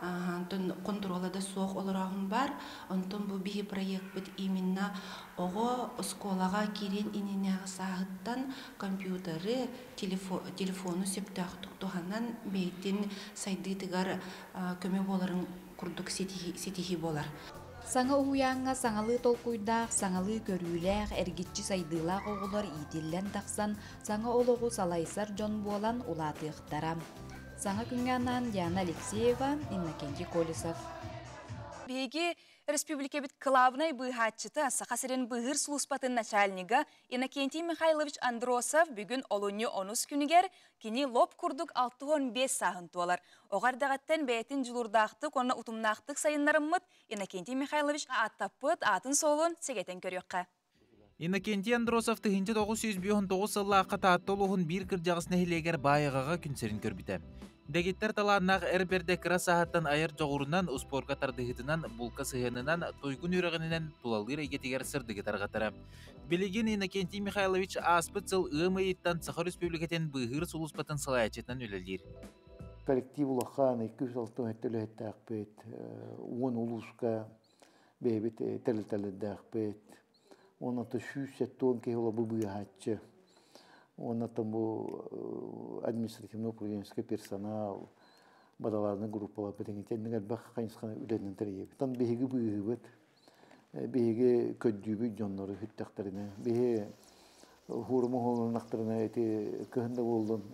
Онтон контролада соқ олырағын бар. Онтон бұл бігі проект бұд именно оғы сколаға керен иненәғы сағыттан компьютері, телефону сөптәғы тұқтуғанан бейтін сайдытығар көме боларын курдук сетихи болар. Саңа уяңға саңалы толкуйдақ, саңалы көрүләқ, әргитчі сайдылақ оғылар итиллен тақсан, саңа олығы салайсар жон болан улатықтарам. Саңа күнгеннан Яна Алексеева, Иннокентий Колесов. Беги республика бит клавнай быхатчыта сақасырын быгыр слуспатын начальнига Иннокентий Михайлович Андросов бүгін олуны 10 күнігер кені лоп күрдік 6-15 сағын туалар. Оғардағаттан бәйтін жылурдақтық, оны ұтымнақтық сайынларыммыд Иннокентий Михайлович аттаппыт атын солын сегетен көріққа. Иннокентий Андросов 1999 сыллаққа таатты олуғын бір кіржағысына хелегер байығаға күнсерін көрбіті. Дегеттер таланнақ әрберде кіра сағаттан айыр жоғырынан, ұспорға тардығытынан, бұлқа сығынынан, тойгын үрігінінен тулалыр егетігер сырдығы тарғатары. Білеген Иннокентий Михайлович аспыт сыл ұмайыттан Сахар Республикатен бұғыр сұлыспатын сылайачетінен өлелдер. Коллектив улахан 206 өттілі әтті ақпет, 10 ұлысқа бәйбет тәлі-тәлі ақпет, 10-100 кей ола бұбығы хатчы. Оннан бұл административно-управленческий персонал, бадаларының группалар бітіңетендің әлбақ қайынысқаны үләнін тәрейіп. Тан бейгі бұйығы бұд, бейгі көддүйбі жонлары хүттақтарына, бейгі хурымы қолының ақтарына әті көхінде болдың,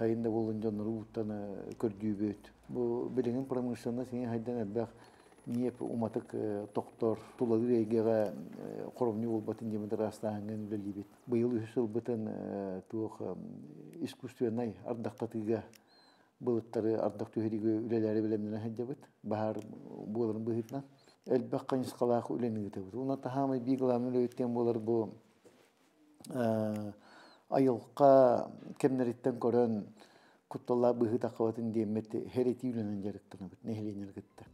хайында болдың жонлары ұттаны көрдүйбі өт. Бұл білігін промышленна сенен хайдан әлбақ Ниеп уматык тоқтор тулады рейгеға қорымны болбатын демедер астағанған үлелебет. Бұйыл үшіл бұтын туық искусственный ардақтатыға бұлыттары ардақ түйерігі үлелері білемден әхәддебет. Бағар боларын бұғытнан. Әлбәқ қаныс қалақы үлені өтебет. Оны тахамай бейгіламын өттен болар бұл айылқа кемнереттен көрін құтталла бұғыт ақыватын демет херети үленен жарықтырны бұт, нехленер күтті.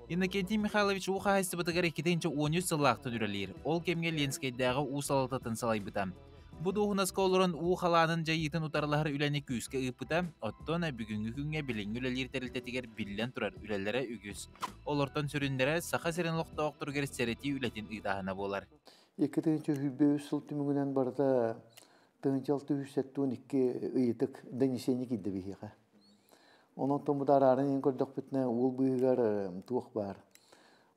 Иннокентий Михайлович уха хайсты бұтығар 2-13 сыллақтын үрелер. Ол кемге Ленскайдағы усалататын салай бұтам. Бұды ұғынасқа олырын уғаланын жайытын ұтарлағыр үләне күйіске ұйпыта, оттона бүгінгі күнге білін үлелер тәрілтетігер білден тұрар үлелері үгіз. Олыртын сүріндері сақа серін лоқта оқтыргер сәрети үлетін ұйдағына болар. 2-3 сыл түмігінен барда 6-12 ұйытық дәнесені кеді бейіға. Onun tomudarların en gördük bitne ul büyüger tuğ var.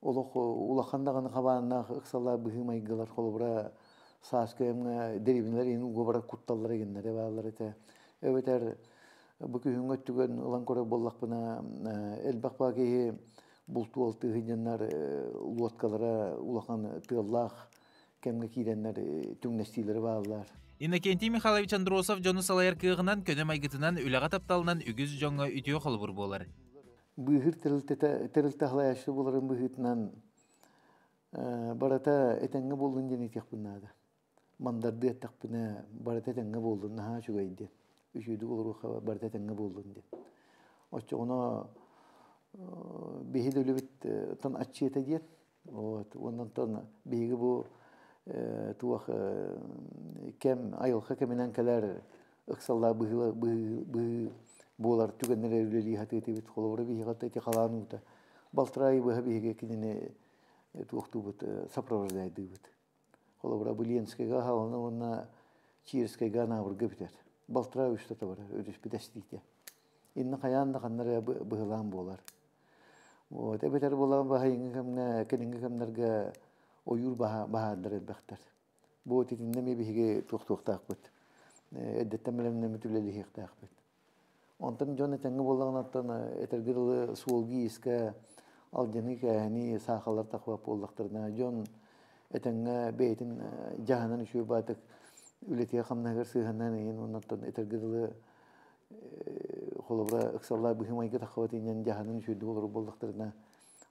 Ulaqandağın xabanına ıqsalla büyümay gılar kolubra saskayımna deribinler en gobara kuttallara genlere bağlar ete. Öveter bu kühün öttügen ulan kore bollaq bina elbaq baqeyi bultu altı hıcanlar ulvatkalara ulaqan tığallaq kemge kirenler tüngnestilere bağlar. Иннокентий Михайлович Андросов жону салайыр кығынан көне майгытынан үліға тапталынан үгіз жоңға үтіе қолыбыр болар. Бұйғыр тірілті қалаяшы боларын бұйғытынан барата әтәңгі болдың ден етек бұнады. Мандарды әттақ бұна барата әтәңгі болдың, наға шүгайды. Үшүйді олар барата әтәңгі болдың ден. Отчы оны бейді өлі біт тан атчы еті ден. Ондан тан бейгі бұл туах кем айылха кеменен келер ыксалла быгы болар түгеннер үлели хатыты бит холора би хатты каланута балтрай быгы биге кинене туахту бит сопровождайды бит холора Буленскайга хална онна Чирскайга набыр гыптер балтрай үстө бар өдөш битестите инна каянда каннар быгылан болар вот эбетер болан бахайын кемне кенинге кемнерге oyur bahadır elbette. Bu titinde mi bihge tuğ takbet. Eddetemelen ne mütüleli hik takbet. Ondan jona tenge bolağınattan etergirli suolgi iske aljanik hani sahalar takva pollaqtırna jon etenge beytin jahanan şu batık ületiye xamna gar sığanan yin ondan etergirli xolobra ıksalla bihimay takvatin jahanan şu dolar bollaqtırna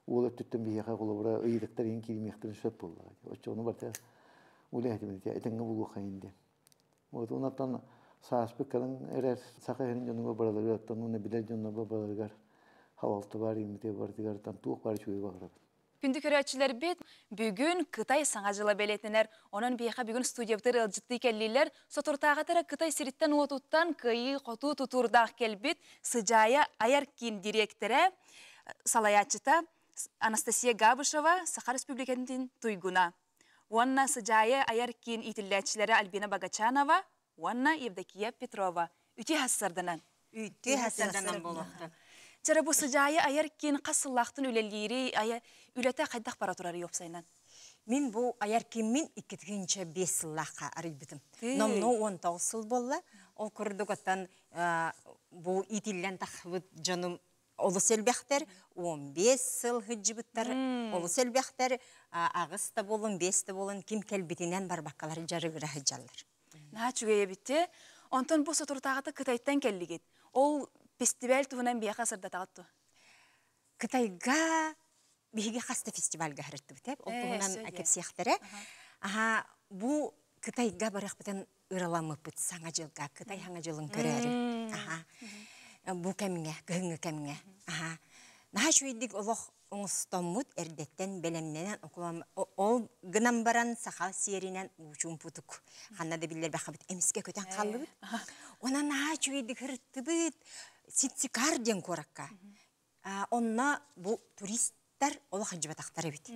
Ola tüttüm bir yaka kolabra ıydıklar en kilimiyekten söp oldu. Onu barta ule hekimdi. Etenge bulu kayındı. Ondan sağaspık kalın erer sakaherin canına baraları attan onu bilir canına baralar havaltı var imite var diğerden tuğ var çoğu var. Күнді көрәтшілер бет, бүгін Қытай саңажыла бәлетінер. Оның бейқа бүгін студияптыр ылжытты келлелер, сотыртағатыра Қытай сиріттен отуттан күйі қоту тұтурдақ келбет, сыжая аяркин директоры салаячыта Анастасия Габышева, Сахар Республикасының туйгуна. Уанна сыжая аяркин итілләтшілері Альбина Багачанова, уанна Евдокия Петрова. Үте хассардынан. Үте хассарданан болуқты. Жара бу сыжайы аяр кин касыллахтын үлелири ая үлете кайдак бара турары йопсайнан. Мен бу аяр киммин 2-5 сыллакка арыйбытым. Номно 19 сыл болла. Ол курдугаттан бу итиллен тахбыт жаным олу селбехтер 15 сыл хыджыбыттар олу селбехтер агыста болун 5 болун ким келбитинен бар баккалар жарыгыра хыджалар. На чугая битте. Онтон бу сотуртагыты Кытайдан келлигит. Ол фестиваль туунан бияка сырда тагытту. Кытайга биге хаста фестивальга харытты бит. Ол туунан акепсияхтары. Бу Кытайга баракпытан ыраламыпыт саңа жылга, Кытай хаңа жылын көрөрү. Бу кемиңе, кыһыңы кемиңе. Наха шуйдик олох оңустоммут эрдеттен белемненен окулам ол гынан баран саха сиеринен учун путук. Ханна да биллер бахабыт эмиске көтен каллыбыт. Она наха шуйдик хырттыбыт ситсикар ден коракка. Онна бу туристтар олох хыджыбатактары бит.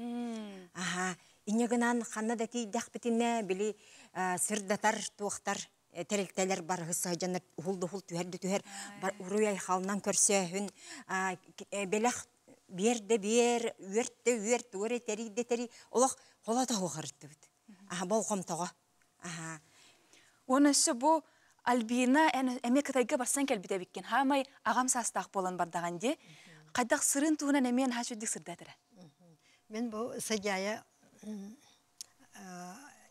Инегынан ханна да тийдах битине били сырдатар туактар теректелер бар хысажанып хулду-хул түһер бар уруяй халнан көрсөһүн белах берде бер үертте өре тери олох холата хохарытты бит. Болгом тога. Онысы бу Альбина эме Кытайга барсан келбите биккен. Хамай агам састак болан бардаганде кайдак сырын туунан эмен хашудик сырдатыра. Мен бу сыжая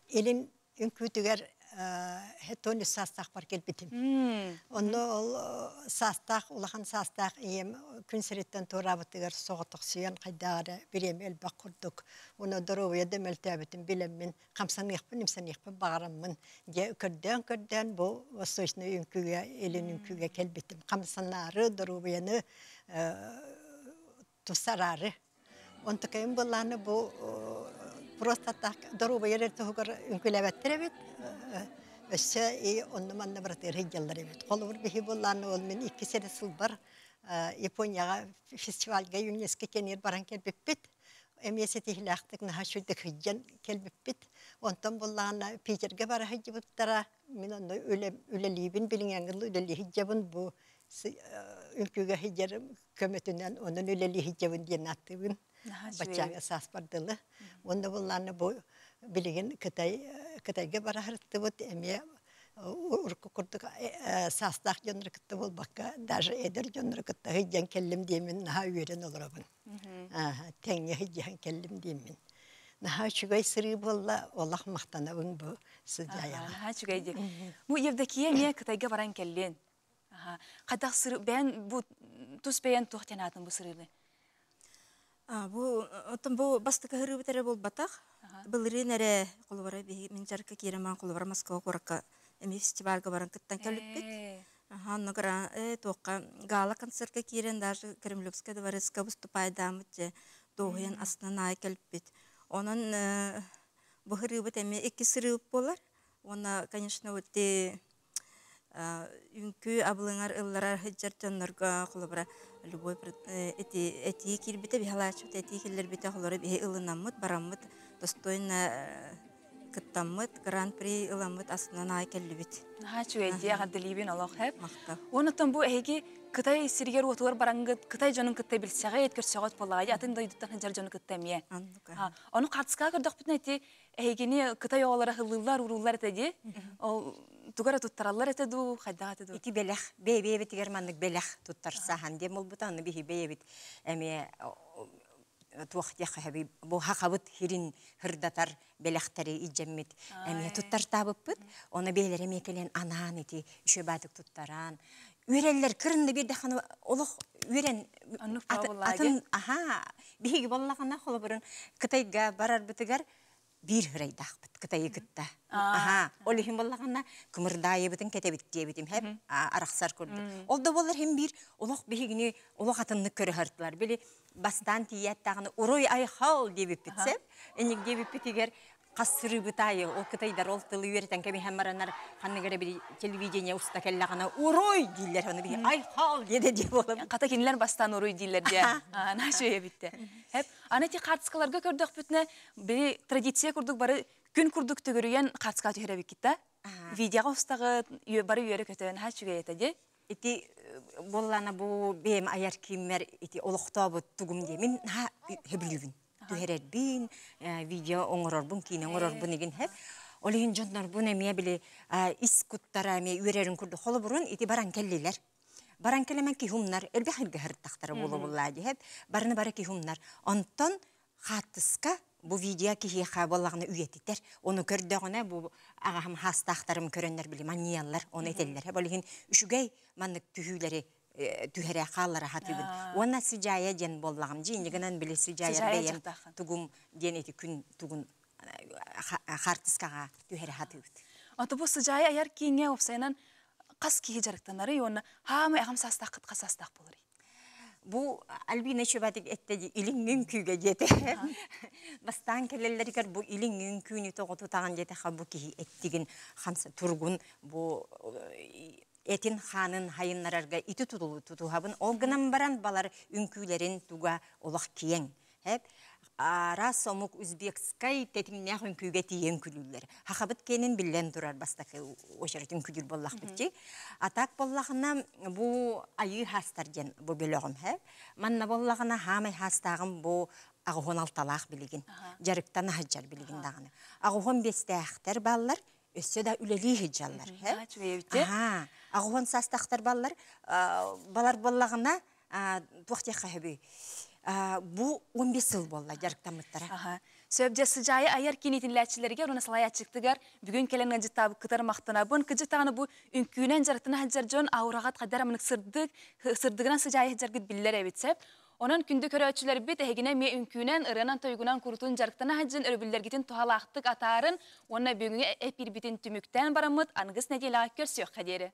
элин үңкүтүгер хетони састак бар келбитим. Онно ол састак, улахан састак эм күнсереттен турабытыгер соготук сүйен кайдары бирем эл бакурдук. Оны доровия демелтебитим билем мен камсаныйкпын, немсаныйкпын багараммын. Же көрдөн бу восточный үңкүгө, элин үңкүгө келбитим. Камсанары доровияны тусарары. Онтакайым боланы бу просто так доровия ретогор үңкүлебеттер бит. Өссө онны манна братыр хыджаллар бит. Колур бихи боланы ол мен 2 сene сылбар Японияга фестивальга ЮНЕСКО кенер баран келбиппит. Эмесе тихлактык наха шүддик хыджан келбиппит. Онтон боланы Питерге бара хыджыбыттара мен онны үлелибин билингенгил үлели хыджабын бу үңкүгө хыджарым көмөтүнөн онун үлели хыджабын диен аттыбын. Бачага сас бардылы. Онда боланы бу билеген Кытайга бара харытты бут эме урку курдук састак жонор кытты болбакка даже эдер жонор кытты хыджан келлим деймин наха үйрен олорабын. Теңне хыджан келлим деймин. Наха чугай сыры болла Аллах мактанабын бу сыжая. Наха чугай де. Бу Евдокия ме Кытайга баран келлен. Кадак сыры бен бу туспаян тохтенатын бу сырыны. Бу бастыка хыры битере болбатак. Былыры нере колубара мен жарка киреман колубара Москва коракка эми фестивальга баран кыттан келиппит. Нагара тоққа гала концертка кирен даже Кремлевская дворецкая выступает дамыте доғын астана келиппит. Онун бу хыры бит эми 2 сыры болар. Она, конечно, вот үңкү абылыңар ылларар хыджартаннарга колубара любой эти кирбите бихалачут эти киллер бите холора бихи ылынаммыт бараммыт достойно кыттаммыт гран-при ыламмыт астынан келлибит. Чуэдия гаддылибин Аллах хэп. Онотон бу эги Кытай сиргер отулар барангыт Кытай жонун кыттай билсеге эткерсөгөт боллагы атын дойдуттан жар жонун кыттамия. Ону катыска кырдык битне эти эгини Кытай оолара хыллылар уруллар этеди. Ол тугара туттараллар этеду, хайдага этеду. Ити белех, бейбе тигермандык белех туттарса ханде молбутаны бихи бейбит. Эми туахтя хаби бу хакабыт хирин хырдатар белехтери иҗеммит. Эми туттар табыппыт. Оны бейлер эмекелен анаан ити үшөбатык туттаран. Үреллер кырынды бирде ханы олох үрен атын биги боллагана холобурун Кытайга барар битигер бир хырайдакпыт Кытай кытта. Олихим боллагана кымырдайы битин кетебит дебитим хеп араксар көрдү. Олда болар хем бир олох бигини олох атынны көрө хартылар. Били бастан тияттагыны урой айхал дебип битсе, эник дебип битигер касыры бытайы ол Кытайдар ол тылы үйрөтен кеби хамаранар ханныгара бир телевидение уста келлагана урой дилер аны бир айхал деди деп болуп. Ката кинилер бастан урой дилер де. Нашое битте. Хеп анати картскаларга көрдүк бүтне бир традиция курдук бары күн курдук төгөрүен картска төһөрөбүк китте. Видеого устагы бары үйрө көтөн хачуга этеди. ити боллана бу бем аяр киммер ити олохтобут тугум демин ha hebrilbin түһерербин видео оңорорбун кине оңорорбун деген хеп олин жоннор бу неме биле искуттара ме үрерин күрдү холу бурун ити баран келлилер баран келемен ки хумнар элбе хирге хырттактары болу буллади хеп барны бара ки хумнар онтон хатыска бу видео ки хиха боллагына үйетитер оны көрдөгөнө бу агам хастактарым көрөннөр биле маниялар оны этеллер хеп олин үшүгей маннык түһүлери түһәрә халлары хатыбын. Оны сыжая ден боллагым жинигенен биле сыжая бейем тугум ден эти күн тугун хартыскага түһәрә хатыбыт. Аты бу сыжая аяр кийинге опсайнан кас кии жарыктанары оны хамы агам састакыт касастак болор. Бу Альбина Чубатик эттеди илиңгин күйгө жете. Бастан келелерге бу илиңгин күйүнү тоготу таган жете хабу ки эттигин хамса тургун бу Этин ханын хайыннарарга ити тутухабын олгынан баран балар үнкүлерин туга олақ киен. Хеп ара сомук Узбекскай тетимнях үнкүге тиен күлүллер. Хахабыт кенин билен турар бастакы ошарат үнкүдүр боллах битти. Атак боллахына бу айы хастар ден бу белөгüm хеп. Манна боллахына хамай хастагым бу агыгон алталах билигин. Жарыктан хаҗар билигин даганы. Агыгон бестәхтер баллар өссө да үлели хиджаллар. Ага. Агыгон састактар баллар балар боллагына туактя хабы. Бу 15 жыл болла жарыктамыттара. Ага. Сөбже сыжайы аяр кинетинләчиләргә руна салая чыктыгар. Бүген келенгән җитабы кытар мактанабын. Кыҗытаны бу үнкүнән жарыктына хаҗар жон аурагат кадәр мынык сырдыгынан сыжайы жаргыт билләр әбитсәп. Onun kündü köröçüler bit ehegine me ünkünen ırınan toygunan kurutun jarıktana hacın örübüllergitin tuhalaqtık atarın. Ona bugün epir bitin tümükten baramıt angız nediyla körsüyor kaderi.